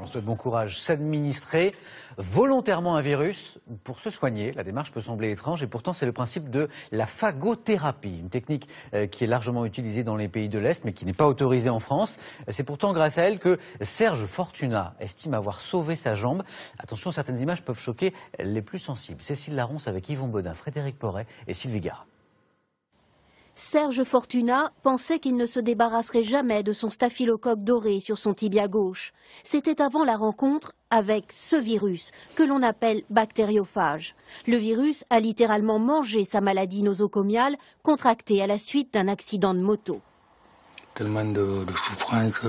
souhaite bon courage, s'administrer volontairement un virus pour se soigner. La démarche peut sembler étrange et pourtant c'est le principe de la phagothérapie, une technique qui est largement utilisée dans les pays de l'Est mais qui n'est pas autorisée en France. C'est pourtant grâce à elle que Serge Fortuna estime avoir sauvé sa jambe. Attention, certaines images peuvent choquer les plus sensibles. Cécile Laronce avec Yvon Bodin, Frédéric Porret et Sylvie Gara. Serge Fortuna pensait qu'il ne se débarrasserait jamais de son staphylocoque doré sur son tibia gauche. C'était avant la rencontre avec ce virus, que l'on appelle bactériophage. Le virus a littéralement mangé sa maladie nosocomiale, contractée à la suite d'un accident de moto. Tellement de souffrance.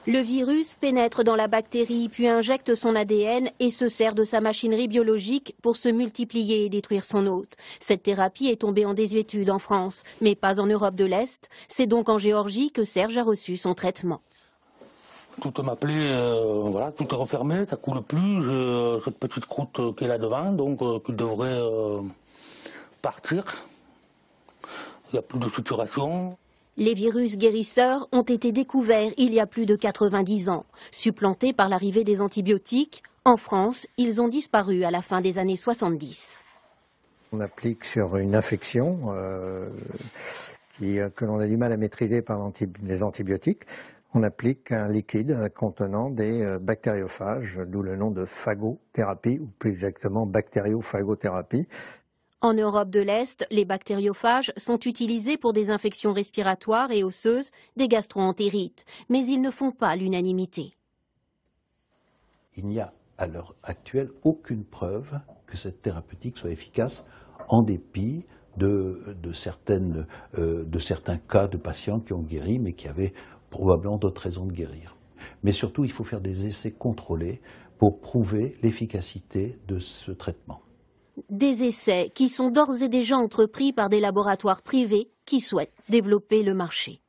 Le virus pénètre dans la bactérie, puis injecte son ADN et se sert de sa machinerie biologique pour se multiplier et détruire son hôte. Cette thérapie est tombée en désuétude en France, mais pas en Europe de l'Est. C'est donc en Géorgie que Serge a reçu son traitement. Toute ma plaie, voilà, tout est refermé, ça coule plus. J'ai cette petite croûte qui est là devant, donc qui devrait partir. Il n'y a plus de suturation. Les virus guérisseurs ont été découverts il y a plus de 90 ans. Supplantés par l'arrivée des antibiotiques, en France, ils ont disparu à la fin des années 70. On applique sur une infection que l'on a du mal à maîtriser par les antibiotiques. On applique un liquide contenant des bactériophages, d'où le nom de phagothérapie, ou plus exactement bactériophagothérapie. En Europe de l'Est, les bactériophages sont utilisés pour des infections respiratoires et osseuses, des gastro-entérites, mais ils ne font pas l'unanimité. Il n'y a à l'heure actuelle aucune preuve que cette thérapeutique soit efficace en dépit de certains cas de patients qui ont guéri mais qui avaient probablement d'autres raisons de guérir. Mais surtout, il faut faire des essais contrôlés pour prouver l'efficacité de ce traitement. Des essais qui sont d'ores et déjà entrepris par des laboratoires privés qui souhaitent développer le marché.